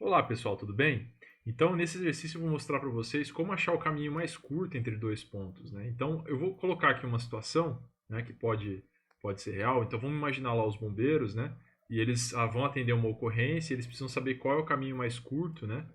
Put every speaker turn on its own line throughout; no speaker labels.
Olá pessoal, tudo bem? Então, nesse exercício eu vou mostrar para vocês como achar o caminho mais curto entre dois pontos, né? Então, eu vou colocar aqui uma situação, né, que pode ser real. Então, vamos imaginar lá os bombeiros, né? E eles vão atender uma ocorrência, e eles precisam saber qual é o caminho mais curto, né,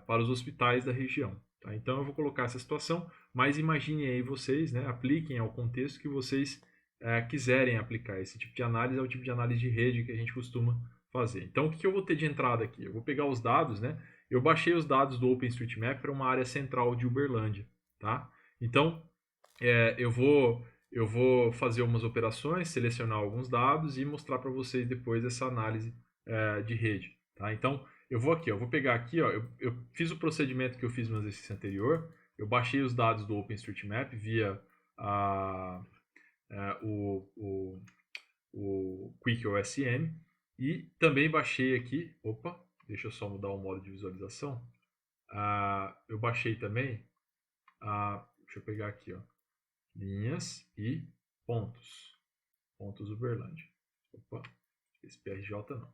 para os hospitais da região. Tá? Então, eu vou colocar essa situação, mas imaginem aí vocês, né, apliquem ao contexto que vocês quiserem aplicar. Esse tipo de análise é o tipo de análise de rede que a gente costuma fazer. Então, o que eu vou ter de entrada aqui? Eu vou pegar os dados, né? Eu baixei os dados do OpenStreetMap para uma área central de Uberlândia, tá? Então, eu vou fazer umas operações, selecionar alguns dados e mostrar para vocês depois essa análise de rede, tá? Então, eu vou aqui, eu vou pegar aqui, ó, eu fiz o procedimento que eu fiz no exercício anterior, eu baixei os dados do OpenStreetMap via a, o Quick OSM e também baixei aqui, opa, deixa eu só mudar o modo de visualização. Eu baixei também, deixa eu pegar aqui, ó, linhas e pontos, pontos Uberlândia. Opa, esse PRJ não.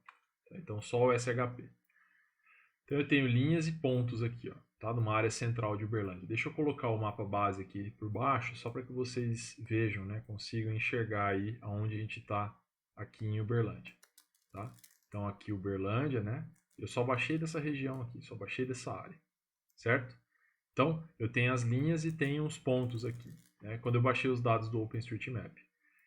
Então só o SHP. Então eu tenho linhas e pontos aqui, ó, tá? Numa área central de Uberlândia. Deixa eu colocar o mapa base aqui por baixo, só para que vocês vejam, né? Consigam enxergar aí aonde a gente está aqui em Uberlândia, tá? Então aqui Uberlândia, né? Eu só baixei dessa região aqui, só baixei dessa área, certo? Então eu tenho as linhas e tenho os pontos aqui, né? Quando eu baixei os dados do OpenStreetMap.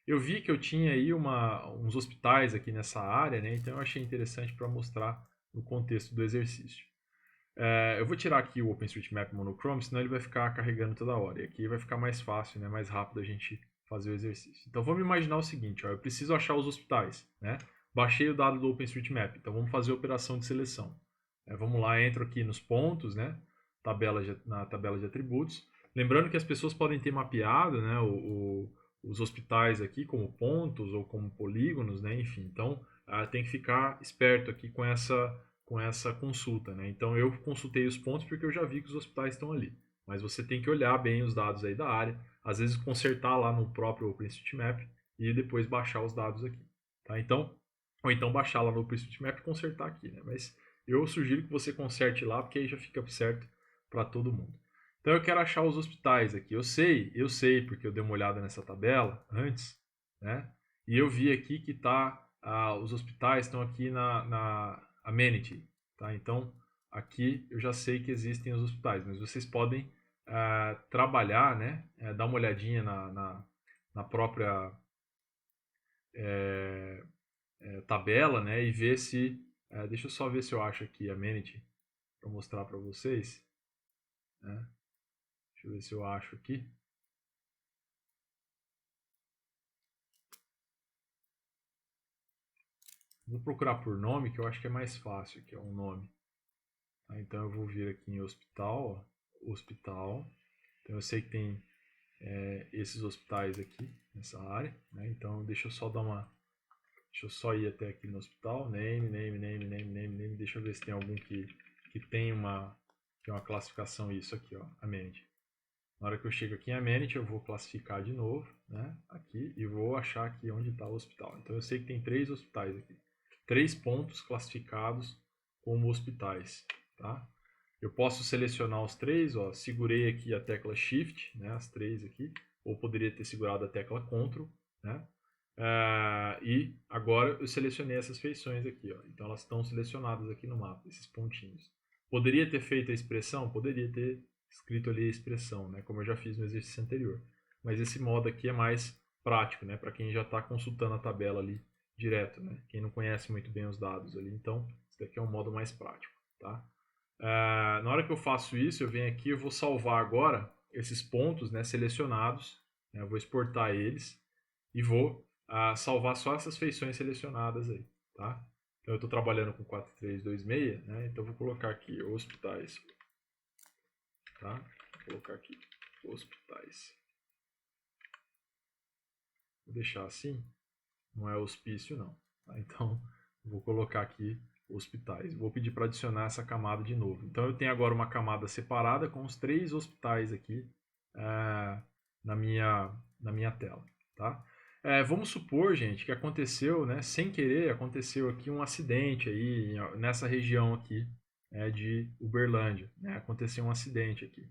Eu vi que eu tinha aí uns hospitais aqui nessa área, né? Então eu achei interessante para mostrar no contexto do exercício. Eu vou tirar aqui o OpenStreetMap monochrome, senão ele vai ficar carregando toda hora. E aqui vai ficar mais fácil, né? Mais rápido a gente fazer o exercício. Então vamos imaginar o seguinte, ó, eu preciso achar os hospitais, né? Baixei o dado do OpenStreetMap, então vamos fazer a operação de seleção. Vamos lá, entro aqui nos pontos, né? Na tabela de atributos. Lembrando que as pessoas podem ter mapeado, né, os hospitais aqui como pontos ou como polígonos, né? Enfim, então tem que ficar esperto aqui com essa consulta, né? Então eu consultei os pontos porque eu já vi que os hospitais estão ali. Mas você tem que olhar bem os dados aí da área, às vezes consertar lá no próprio OpenStreetMap e depois baixar os dados aqui, tá? Então, ou então baixar lá no OpenStreetMap e consertar aqui, né? Mas eu sugiro que você conserte lá porque aí já fica certo para todo mundo. Então eu quero achar os hospitais aqui. Eu sei porque eu dei uma olhada nessa tabela antes, né? E eu vi aqui que os hospitais estão aqui na amenity, tá? Então aqui eu já sei que existem os hospitais, mas vocês podem trabalhar, né? Dar uma olhadinha na própria tabela, né? E ver se deixa eu só ver se eu acho aqui amenity para mostrar para vocês, né? Deixa eu ver se eu acho aqui. Vou procurar por nome, que eu acho que é mais fácil, que é um nome. Tá? Então eu vou vir aqui em hospital, ó, hospital. Então eu sei que tem esses hospitais aqui nessa área, né? Então deixa eu só ir até aqui no hospital, name. Deixa eu ver se tem algum que tem uma classificação isso aqui, ó, amenity. Na hora que eu chego aqui em amenity, eu vou classificar de novo, né? Aqui e vou achar aqui onde está o hospital. Então eu sei que tem 3 hospitais aqui, 3 pontos classificados como hospitais, tá? Eu posso selecionar os 3, ó, segurei aqui a tecla Shift, né, as 3 aqui, ou poderia ter segurado a tecla Ctrl, né? E agora eu selecionei essas feições aqui, ó. Então elas estão selecionadas aqui no mapa, esses pontinhos. Poderia ter feito a expressão? Poderia ter escrito ali a expressão, né, como eu já fiz no exercício anterior. Mas esse modo aqui é mais prático, né, para quem já está consultando a tabela ali direto, né, quem não conhece muito bem os dados ali. Então, esse daqui é um modo mais prático, tá? Na hora que eu faço isso, eu venho aqui, eu vou salvar agora esses pontos, né, selecionados, né, eu vou exportar eles e vou salvar só essas feições selecionadas aí, tá? Então eu estou trabalhando com 4326, né, então eu vou colocar aqui hospitais, tá? Vou colocar aqui hospitais. Vou deixar assim, não é hospício não, tá? Então vou colocar aqui hospitais. Vou pedir para adicionar essa camada de novo. Então eu tenho agora uma camada separada com os 3 hospitais aqui na minha tela, tá? Vamos supor, gente, que aconteceu, né, sem querer, aconteceu aqui um acidente aí nessa região aqui de Uberlândia, né? Aconteceu um acidente aqui.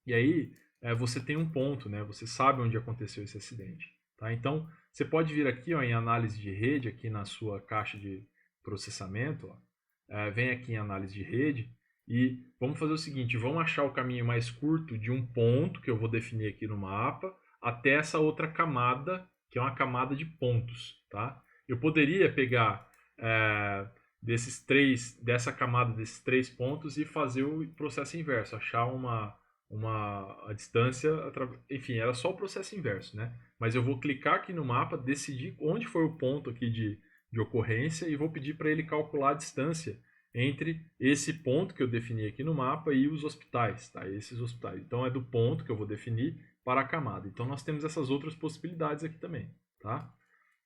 E aí você tem um ponto, né? Você sabe onde aconteceu esse acidente, tá? Então você pode vir aqui, ó, em análise de rede, aqui na sua caixa de processamento, ó, vem aqui em análise de rede e vamos fazer o seguinte: vamos achar o caminho mais curto de um ponto que eu vou definir aqui no mapa até essa outra camada, que é uma camada de pontos, tá? Eu poderia pegar dessa camada desses 3 pontos e fazer o processo inverso, achar a distância, enfim, era só o processo inverso, né? Mas eu vou clicar aqui no mapa, decidir onde foi o ponto aqui de ocorrência e vou pedir para ele calcular a distância entre esse ponto que eu defini aqui no mapa e os hospitais, tá? Esses hospitais. Então é do ponto que eu vou definir para a camada. Então nós temos essas outras possibilidades aqui também, tá?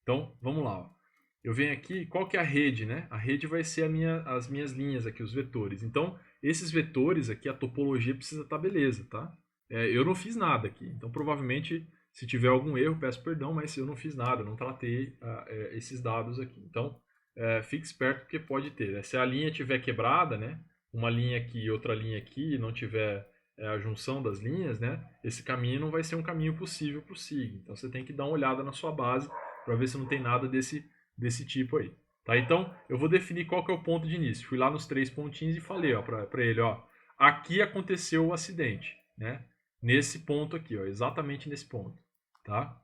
Então vamos lá, ó. Eu venho aqui, qual que é a rede, né? A rede vai ser as minhas linhas aqui, os vetores. Então esses vetores aqui, a topologia precisa estar beleza, tá? Eu não fiz nada aqui, então provavelmente se tiver algum erro, peço perdão, mas eu não fiz nada, eu não tratei esses dados aqui. Então, fique esperto porque pode ter. Né? Se a linha estiver quebrada, né? Uma linha aqui e outra linha aqui, e não tiver a junção das linhas, né? Esse caminho não vai ser um caminho possível para o SIG. Então, você tem que dar uma olhada na sua base para ver se não tem nada desse tipo aí. Tá? Então, eu vou definir qual que é o ponto de início. Fui lá nos 3 pontinhos e falei para ele, ó, aqui aconteceu o acidente, né? Nesse ponto aqui, ó, exatamente nesse ponto, tá?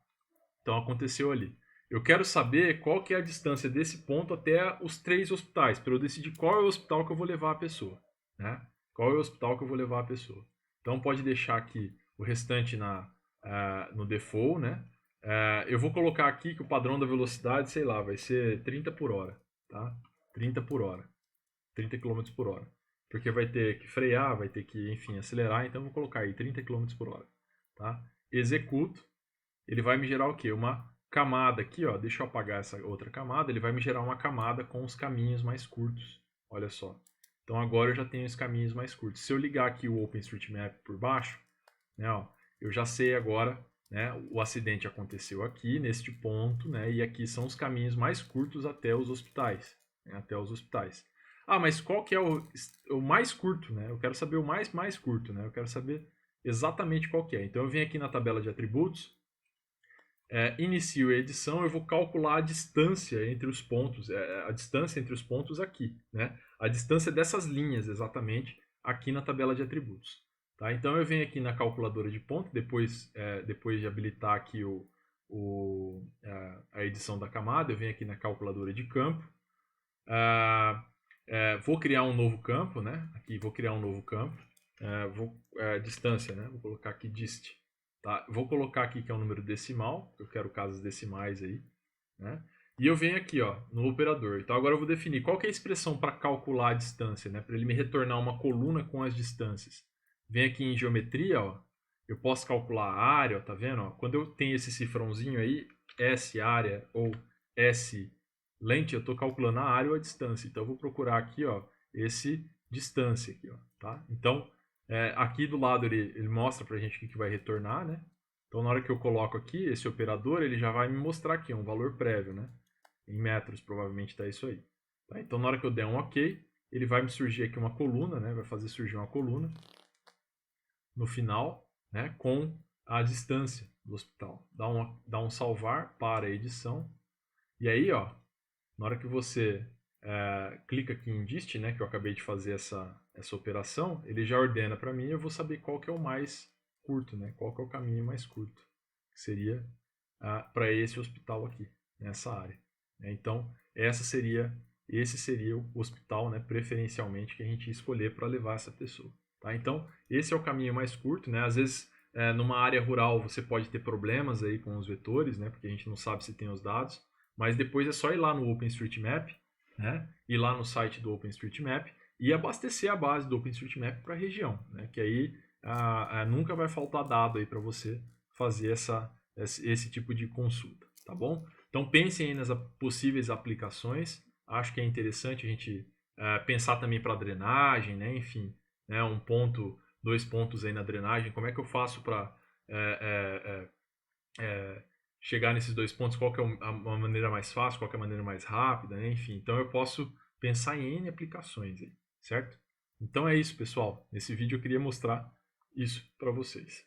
Então aconteceu ali. Eu quero saber qual que é a distância desse ponto até os 3 hospitais, para eu decidir qual é o hospital que eu vou levar a pessoa, né? Qual é o hospital que eu vou levar a pessoa. Então pode deixar aqui o restante no default, né? Eu vou colocar aqui que o padrão da velocidade, sei lá, vai ser 30 por hora, tá? 30 por hora, 30 km por hora. Porque vai ter que frear, vai ter que, enfim, acelerar, então eu vou colocar aí 30 km por hora, tá? Executo, ele vai me gerar o quê? Uma camada aqui, ó, deixa eu apagar essa outra camada, ele vai me gerar uma camada com os caminhos mais curtos, olha só. Então agora eu já tenho os caminhos mais curtos. Se eu ligar aqui o OpenStreetMap por baixo, né, ó, eu já sei agora, né, o acidente aconteceu aqui, neste ponto, né, e aqui são os caminhos mais curtos até os hospitais, né, até os hospitais. Ah, mas qual que é o mais curto, né? Eu quero saber o mais curto, né? Eu quero saber exatamente qual que é. Então eu venho aqui na tabela de atributos, inicio a edição, eu vou calcular a distância entre os pontos, a distância entre os pontos aqui, né? A distância dessas linhas exatamente aqui na tabela de atributos. Tá? Então eu venho aqui na calculadora de ponto, depois de habilitar aqui a edição da camada, eu venho aqui na calculadora de campo, vou criar um novo campo, né? Aqui vou criar um novo campo, distância, né? Vou colocar aqui dist. Tá? Vou colocar aqui que é um número decimal, eu quero casas decimais aí, né? E eu venho aqui, ó, no operador. Então agora eu vou definir qual que é a expressão para calcular a distância, né? Para ele me retornar uma coluna com as distâncias. Vem aqui em geometria, ó, eu posso calcular a área, ó, tá vendo? Ó? Quando eu tenho esse cifrãozinho aí, S área ou S lente, eu estou calculando a área ou a distância. Então eu vou procurar aqui, ó, esse distância aqui, ó, tá? Então aqui do lado ele mostra pra gente o que vai retornar, né? Então na hora que eu coloco aqui esse operador, ele já vai me mostrar aqui um valor prévio, né? Em metros provavelmente está isso aí. Tá? Então na hora que eu der um OK, ele vai me surgir aqui uma coluna, né? Vai fazer surgir uma coluna no final, né? Com a distância do hospital. Dá um salvar para a edição. E aí, ó, na hora que você clica aqui em dist, né, que eu acabei de fazer essa operação, ele já ordena para mim, eu vou saber qual que é o mais curto, né, qual que é o caminho mais curto, que seria para esse hospital aqui, nessa área. Então, esse seria o hospital, né, preferencialmente, que a gente ia escolher para levar essa pessoa. Tá? Então, esse é o caminho mais curto, né? Às vezes, numa área rural, você pode ter problemas aí com os vetores, né, porque a gente não sabe se tem os dados, mas depois é só ir lá no OpenStreetMap, né? Ir lá no site do OpenStreetMap e abastecer a base do OpenStreetMap para a região, né? Que aí nunca vai faltar dado aí para você fazer esse tipo de consulta, tá bom? Então pensem aí nas possíveis aplicações. Acho que é interessante a gente pensar também para drenagem, né? Enfim, né? 2 pontos aí na drenagem. Como é que eu faço para chegar nesses dois pontos, qual que é a maneira mais fácil, qual que é a maneira mais rápida, né? Enfim, então eu posso pensar em N aplicações aí, certo? Então é isso, pessoal. Nesse vídeo eu queria mostrar isso para vocês.